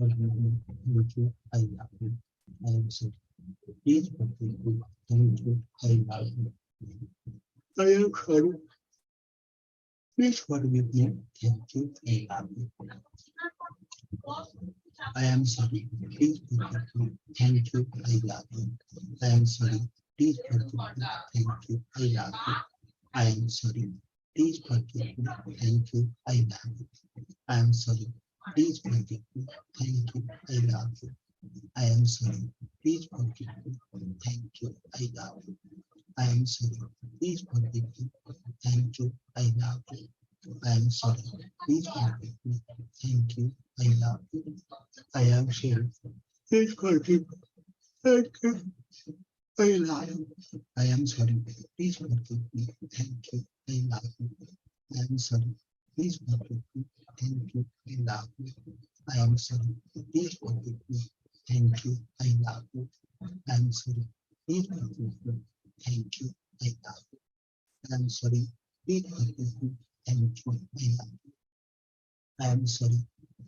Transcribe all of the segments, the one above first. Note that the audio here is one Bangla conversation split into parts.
forgive me. Thank you. I love you. I am sorry. Please forgive me. Thank you. I love you. I am sorry. Please forgive me. Thank you. I love you. I am sorry. Please forgive me. Thank you. I love you. I am sorry. Please forgive me. Thank you. I love you. I am sorry. Please forgive me. Thank you. I love you. I am sorry. Please forgive me. Thank you. I love you. I am sorry. Please forgive me. Thank you. I love you. I am sorry. Please forgive me. Thank you. I love you. I am sorry. Please forgive me. Thank you. I love you. I am sorry. Please forgive me. Thank you. I love you. I am sorry. Please forgive me. Thank you. I love you. I am sorry. Please forgive me. Thank you. I love you. I am sorry. Please forgive me. Thank you. I love you. I am sorry. Please forgive me. Thank you. I love you. I am sorry.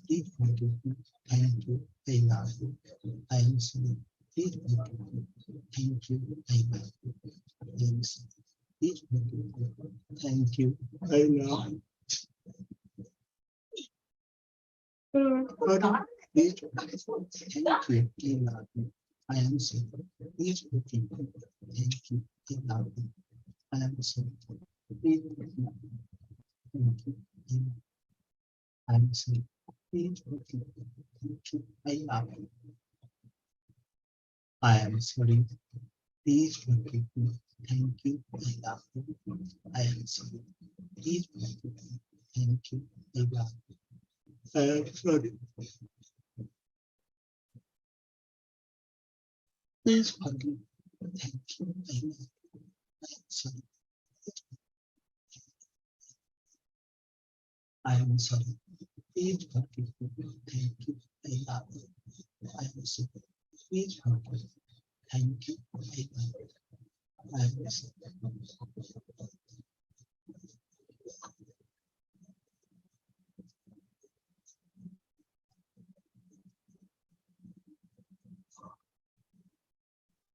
Please forgive me. Thank you. I love you. I am sorry. Please forgive me. Thank you. I love you. I am sorry. Please forgive me. Thank you. I love you. I am sorry. Please forgive me. Thank you. I love you. Please forgive me. Thank you. I love you. I am sorry. Please forgive me. Thank you. I love you. I am sorry. Please forgive me. Thank you. I am sorry. Please forgive me. Thank you. I love you. I am sorry. Please forgive me. Thank you. I love you. I am sorry. Please forgive me. Thank you. I love you. I am sorry. Please forgive me. Thank you. I love you. I am sorry. I am sorry. Please forgive me. Thank you. I love you. I am sorry. Please forgive me. Thank you. I love you. I am sorry.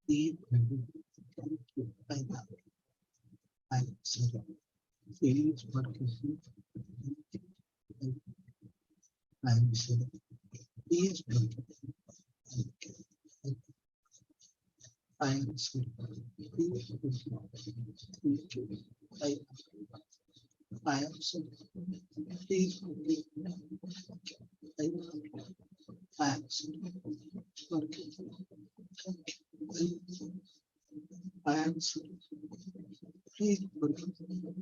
Please forgive me. Thank you. I love you. I am sorry. Please forgive me. I am sorry. Please forgive me. Thank you. I am sorry. Please forgive me. Thank you. I am sorry. Please forgive me. I love you. I am sorry. Forgive me. Thank you. I am sorry. Please forgive me.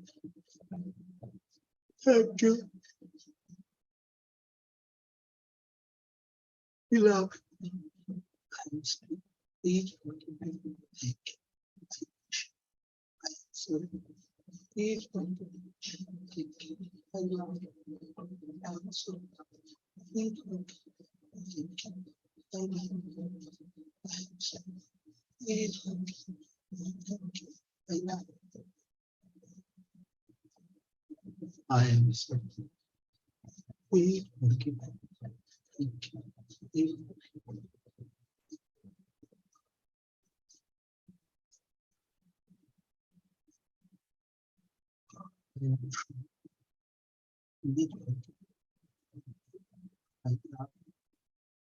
Thank you. I love you. I am sorry. Please forgive me. Thank you. I am sorry. Please forgive me. Thank you. I love you. I am sorry. Please forgive me. Thank you. I love you. I am sorry. Please forgive me. Thank you. I love you. I am sorry. Please forgive me. Thank you.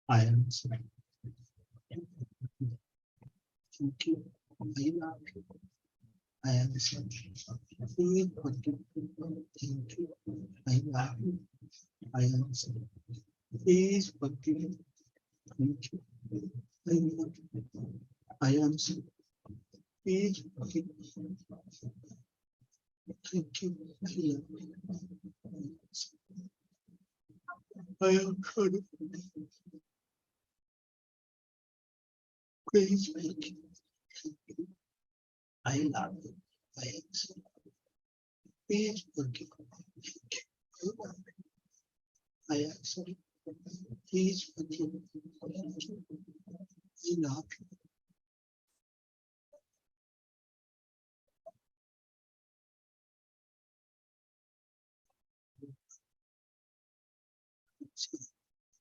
I am sorry. Thank you. I love you. I am sorry. Please forgive me. Thank you. I love you. I am sorry. Please forgive me. Thank you. I love you. I am sorry. Please forgive me. Thank you. I love you. I am sorry. Please forgive me. Thank you. I love you. I am sorry. Please forgive me. Thank you. I love you. I am sorry. Please forgive me. Thank you. I love you.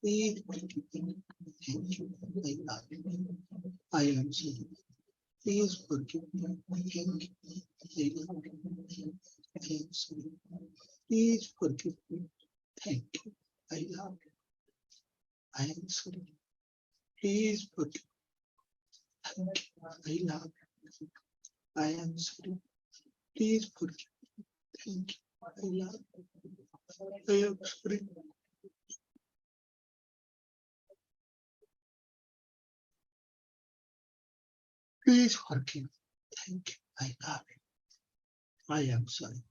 Please forgive me. Thank you. I love you. I am sorry. Please forgive me. Thank you. I love you. I am sorry. Please forgive me. Thank you. I love you. I am sorry. Please forgive me. Thank you. I love you. I am sorry. Please forgive me. Thank you. I love you. I am sorry. Please forgive. Thank you. I love you. I am sorry.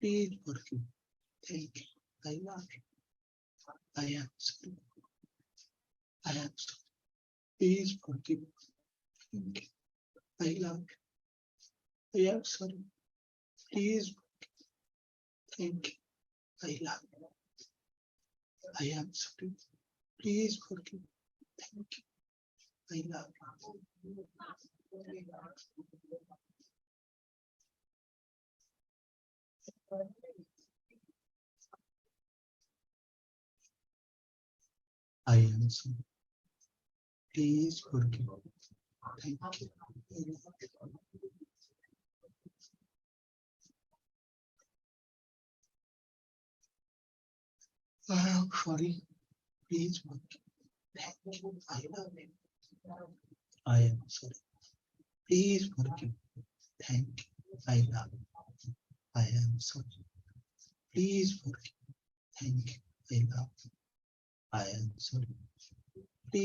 Please forgive. Thank you. I love you. I am sorry. I am sorry. Please forgive. Thank you. I love you. I am sorry. Please forgive. Thank you. I love you. I am sorry. Please forgive. Thank you. I love you. I am sorry. Please forgive. Thank you. I love you. I am sorry. Please forgive. Thank you. I love you. I am sorry. Please forgive. Thank you. I love you. I am sorry.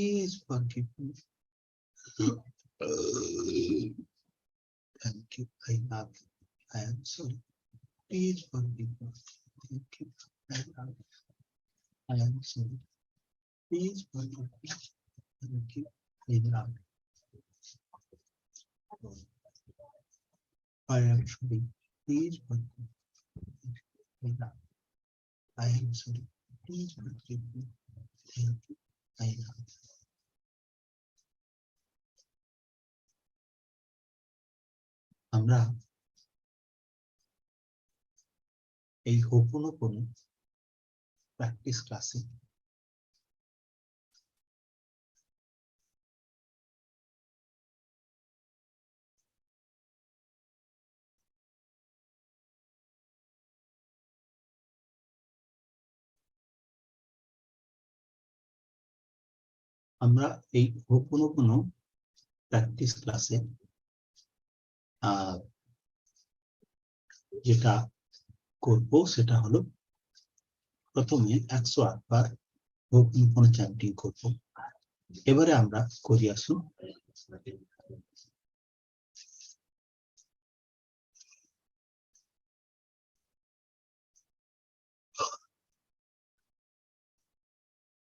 Please forgive. Thank you. I love you. I am sorry. Please forgive me. Thank you. I love you. I am sorry. Please forgive me. Thank you. I love you. I am sorry. Please forgive me. Thank you. I love you. I am sorry. Please forgive me. I love you. I am sorry. Please forgive me. Thank you. I love you. আমরা এই হোপোনোপোনো প্র্যাকটিস ক্লাসে আমরা এই হোপোনোপোনো প্র্যাকটিস ক্লাসে যেটা করব সেটা হলো প্রথমে 108 বার হোপোনোপোনো চ্যান্টিং করব। এবারে আমরা করি আসুন।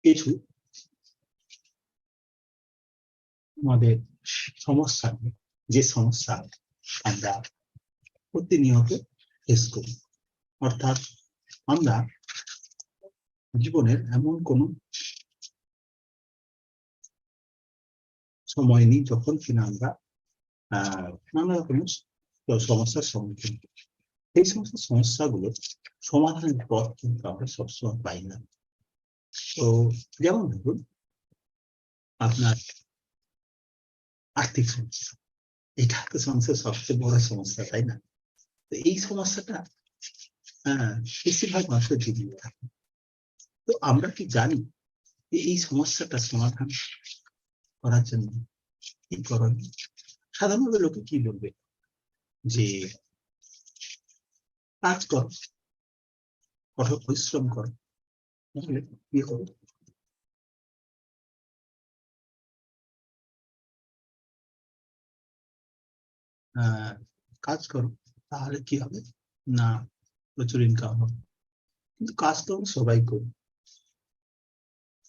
কিছু আমাদের সমস্যা, যে সমস্যা আমরা প্রতিনিয়ত ফেস করি, অর্থাৎ আমরা জীবনের এমন কোন সময় নেই যখন কিনা আমরা নানা রকমের সমস্যার সম্মুখীন হই। এই সমস্ত সমস্যাগুলো সমাধানের পথ কিন্তু আমরা সবসময় পাই না। তো যেমন ধরুন আপনার আর্থিক সমস্যা, এটা তো সংসারের সবচেয়ে বড় সমস্যা, তাই না? তো এই সমস্যাটা বেশিরভাগ মানুষের জীবনে থাকে। তো আমরা কি জানি এই সমস্যাটা সমাধান করার জন্য কি করণীয়? সাধারণভাবে লোকে কি বলবে যে কাজ করো, কঠোর পরিশ্রম করো, তাহলে কি হবে? কাজ করো তাহলে কি হবে না, প্রচুর ইনকাম হবে। কিন্তু কাজ তো সবাই করি,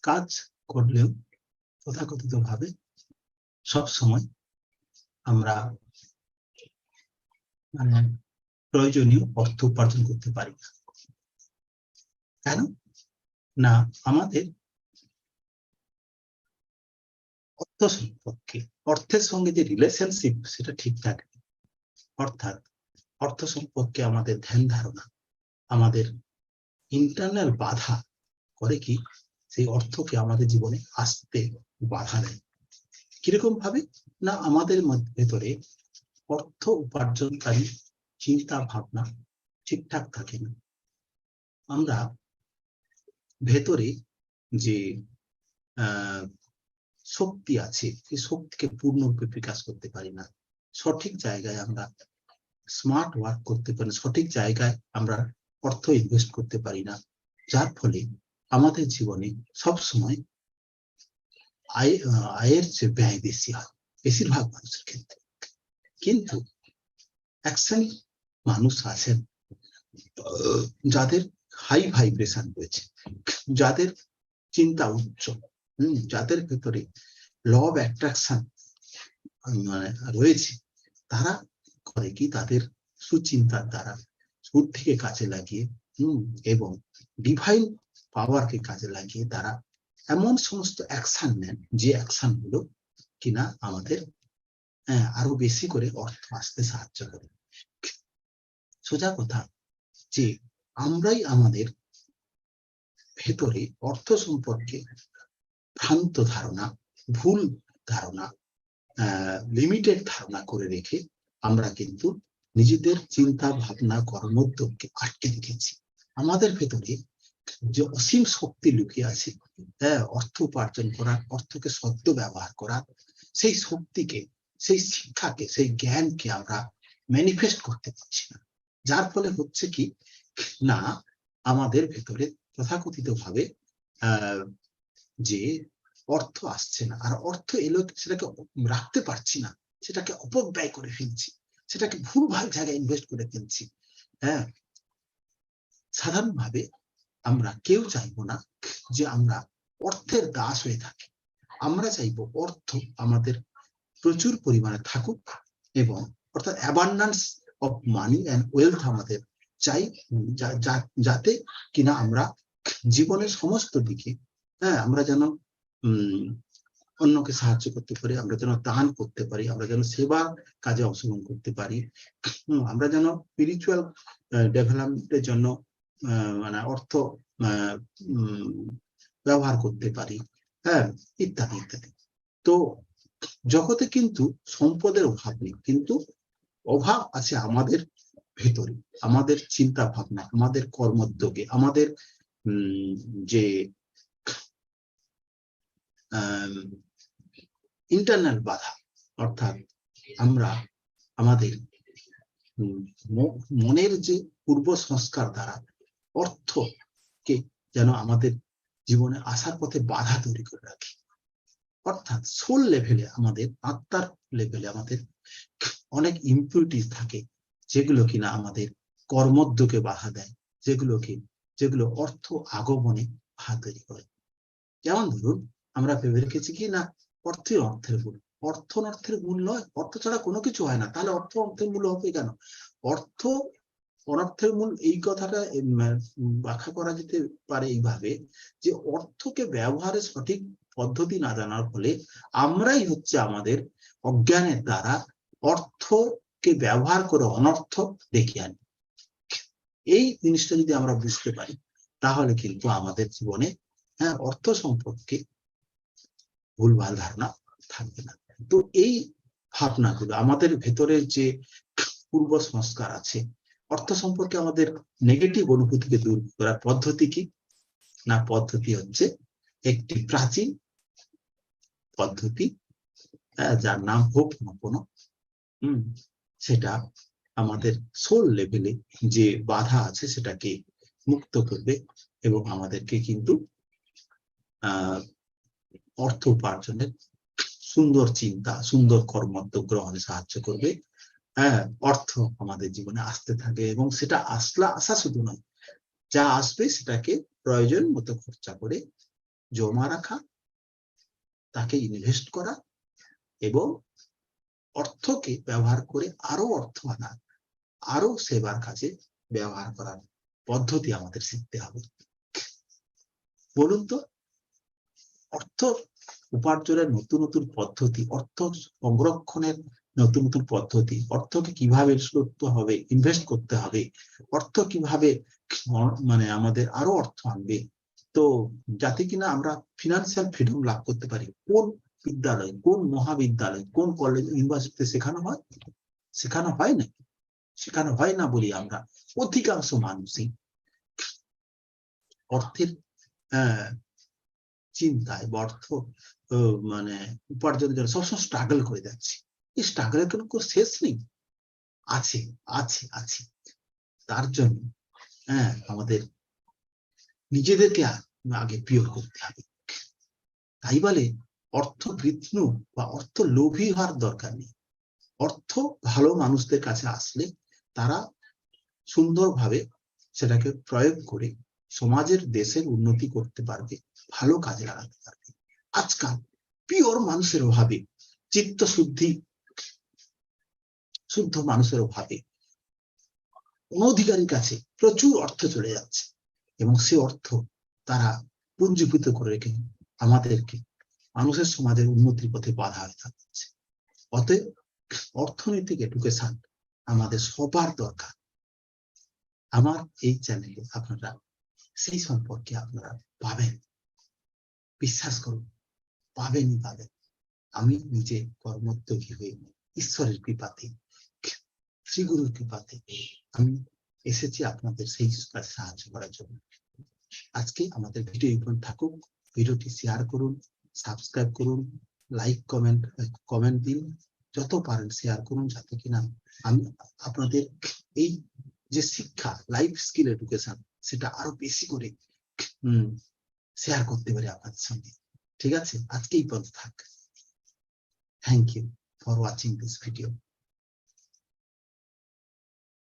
কাজ করলেও তথাকথিত ভাবে সব সময় আমরা প্রয়োজনীয় অর্থ উপার্জন করতে পারি না। কেন না, আমাদের অর্থ সম্পর্কে, অর্থের সঙ্গে যে রিলেশনশিপ সেটা ঠিক থাকে। অর্থাৎ অর্থ সম্পর্কে আমাদের ধ্যান ধারণা, আমাদের ইন্টারনাল বাধা করে কি সেই অর্থকে আমাদের জীবনে আসতে বাধা দেয়। কিরকম ভাবে? না, আমাদের ভেতরে অর্থ উপার্জনকারী চিন্তা ভাবনা ঠিকঠাক থাকে না। আমরা ভেতরে যে শক্তি আছে, সেই শক্তিকে পূর্ণরূপে বিকাশ করতে পারি না। সঠিক জায়গায় আমরা স্মার্ট ওয়ার্ক করতে পারি, সঠিক জায়গায় আমরা অর্থ ইনভেস্ট করতে পারি না, যার ফলে আমাদের জীবনে সবসময় আয়ের যে ব্যয় বেশি হয় বেশিরভাগ মানুষের ক্ষেত্রে। কিন্তু এক শ্রেণীর মানুষ আছেন যাদের হাই ভাইব্রেশন রয়েছে, যাদের চিন্তা উচ্চ, যাদের ভেতরে ল অফ অ্যাট্রাকশন রয়েছে, তারা করে কি তাদের সুচিন্তার দ্বারা বুদ্ধিকে কাজে লাগিয়ে এবং ডিভাইন পাওয়ারকে কাজে লাগিয়ে তারা এমন সমস্ত অ্যাকশন নেন, যে অ্যাকশন গুলো কিনা আমাদের আরো বেশি করে অর্থ আসতে সাহায্য করে। সোজা কথা যে আমরাই আমাদের ভেতরে অর্থ সম্পর্কে ভ্রান্ত ধারণা, ভুল ধারণা, লিমিটেড ধারণা করে রেখে আমরা কিন্তু নিজেদের চিন্তা ভাবনা কর্মোদ্যোগকে আটকে রেখেছি। আমাদের ভেতরে যে অসীম শক্তি লুকিয়ে আছে, অর্থ উপার্জন করার, অর্থকে সদ্য ব্যবহার করার, সেই শক্তিকে, সেই শিক্ষাকে, সেই জ্ঞানকে আমরা ম্যানিফেস্ট করতে পারছি না। যার ফলে হচ্ছে কি না, আমাদের ভেতরে তথাকথিত ভাবে যে অর্থ আসছে না, আর অর্থ এলো সেটাকে রাখতে পারছি না, সেটাকে অপব্যয় করে ফেলছি, সেটাকে ভুলভাল জায়গায় ইনভেস্ট করে ফেলছি। সাধারণভাবে আমরা কেউ চাইবো না যে আমরা অর্থের দাস হয়ে থাকি। আমরা চাইবো অর্থ আমাদের প্রচুর পরিমাণে থাকুক, এবং অর্থাৎ abundance of money and wealth আমাদের চাই, যাতে কিনা আমরা জীবনের সমস্ত দিকে আমরা যেন অন্যকে সাহায্য করতে পারি, আমরা যেন দান করতে পারি, আমরা যেন সেবা কাজে অংশগ্রহণ করতে পারি, আমরা যেন স্পিরিচুয়াল ডেভেলপমেন্টের জন্য মানে অর্থ ব্যবহার করতে পারি, ইত্যাদি ইত্যাদি। তো জগতে কিন্তু সম্পদের অভাব নেই, কিন্তু অভাব আছে আমাদের ভেতরে, আমাদের চিন্তা ভাবনা, আমাদের কর্মোদ্যোগে, আমাদের যে ইন্টারনাল বাধা। অর্থাৎ আমরা আমাদের মনের যে পূর্ব সংস্কার দ্বারা অর্থকে যেন আমাদের জীবনে আসার পথে বাধা তৈরি করে রাখি। অর্থাৎ সোল লেভেলে, আমাদের আত্মার লেভেলে আমাদের অনেক ইম্পিউরিটিস থাকে, যেগুলো কিনা আমাদের কর্মোদ্যোগে বাধা দেয়, যেগুলো অর্থ আগমনে বাধা তৈরি করে। যেমন ধরুন, আমরা ভেবে রেখেছি কি না অর্থের মূল, অর্থের মূল নয়, অর্থ ছাড়া কোনো কিছু হয় না, তাহলে অর্থের মূল হবে কেন? অর্থ অনর্থের মূল, এই কথাটা ব্যাখ্যা করা যেতে পারে এইভাবে যে অর্থকে ব্যবহারের সঠিক পদ্ধতি না জানার ফলে আমরাই হচ্ছে আমাদের অজ্ঞানের দ্বারা অর্থকে ব্যবহার করে অনর্থ ডেকে আনি। এই জিনিসটা যদি আমরা বুঝতে পারি, তাহলে কিন্তু আমাদের জীবনে অর্থ সম্পর্কে ভুলভাল ধারণা থাকবে না। তো এই ভাবনাগুলো, আমাদের ভেতরের যে পূর্ব সংস্কার আছে, অর্থ সম্পর্কে আমাদের নেগেটিভ অনুভূতিকে দূর করার পদ্ধতি কি না, পদ্ধতি হচ্ছে একটি প্রাচীন পদ্ধতি, যার নাম হোপনোপনো। সেটা আমাদের সোল লেভেলে যে বাধা আছে সেটাকে মুক্ত করবে, এবং আমাদেরকে কিন্তু অর্থ উপার্জনের সুন্দর চিন্তা, সুন্দর কর্মোদ্যোগ গ্রহণে সাহায্য করবে। অর্থ আমাদের জীবনে আসতে থাকে, এবং সেটা আসা শুধু নয়, যা আসবে সেটাকে প্রয়োজন মতো খরচা করে জমা রাখা, তাকে ইনভেস্ট করা, এবং অর্থকে ব্যবহার করে আরো অর্থ আনা, আরো সেবার কাজে ব্যবহার করার পদ্ধতি আমাদের শিখতে হবে। বলুন তো, অর্থ উপার্জনের নতুন নতুন পদ্ধতি, অর্থ সংরক্ষণের নতুন নতুন পদ্ধতি, অর্থকে কিভাবে ইনভেস্ট করতে হবে, অর্থ কিভাবে মানে আমাদের আরো অর্থ আনবে, তো যাতে কিনা আমরা ফিনান্সিয়াল ফ্রিডম লাভ করতে পারি। কোন বিদ্যালয়, কোন মহাবিদ্যালয়, কোন কলেজ, ইউনিভার্সিটিতে শেখানো হয়? শেখানো হয় না। শেখানো হয় না বলি আমরা অধিকাংশ মানুষই অর্থের চিন্তায় বা অর্থ মানে উপার্জনের জন্য সবসময় স্ট্রাগল করে যাচ্ছে। এই স্ট্রাগলের কোনো শেষ নেই। আছে আছে আছে। তার জন্য আমাদের নিজেদেরকে আগে পিওর করতে হবে। তাই বলে অর্থ কৃত্রিম বা অর্থ লোভী হওয়ার দরকার নেই। অর্থ ভালো মানুষদের কাছে আসলে তারা সুন্দরভাবে সেটাকে প্রয়োগ করে সমাজের, দেশের উন্নতি করতে পারবে, ভালো কাজে লাগাতে পারবে। আজকাল পিওর মানুষের অভাবে, চিত্ত শুদ্ধ মানুষের অভাবে অনধিকারীর কাছে প্রচুর অর্থ চলে যাচ্ছে এবং সে অর্থ তারা পুঞ্জীভূত করে রেখে আমাদেরকে মানুষের সমাজের উন্নতির পথে বাধা হয়ে থাকছে। অতএব অর্থনৈতিক এডুকেশন আমাদের সবার দরকার। আমার এই চ্যানেলে আপনারা সেই সম্পর্কে আপনারা পাবেন, বিশ্বাস করুন, পাবেনই পাবেন। আমি নিজে কর্মোদ্যোগী হয়ে ঈশ্বরের কৃপাতে, শ্রীগুরুর কৃপাতে আমি এসেছি আপনাদের সেই কাজে সাহায্য করার জন্য। আজকে আমাদের ভিডিও এই পর্যন্ত থাকুক। ভিডিওটি শেয়ার করুন, সাবস্ক্রাইব করুন, লাইক কমেন্ট দিন, যত পারেন শেয়ার করুন, যাতে কিনা আমি আপনাদের এই যে শিক্ষা, লাইফ স্কিল এডুকেশন, সেটা আরো বেশি করে শেয়ার করতে পারি আপনাদের সঙ্গে। ঠিক আছে, আজকে এই পর্যন্ত থাক। Thank you for watching this video.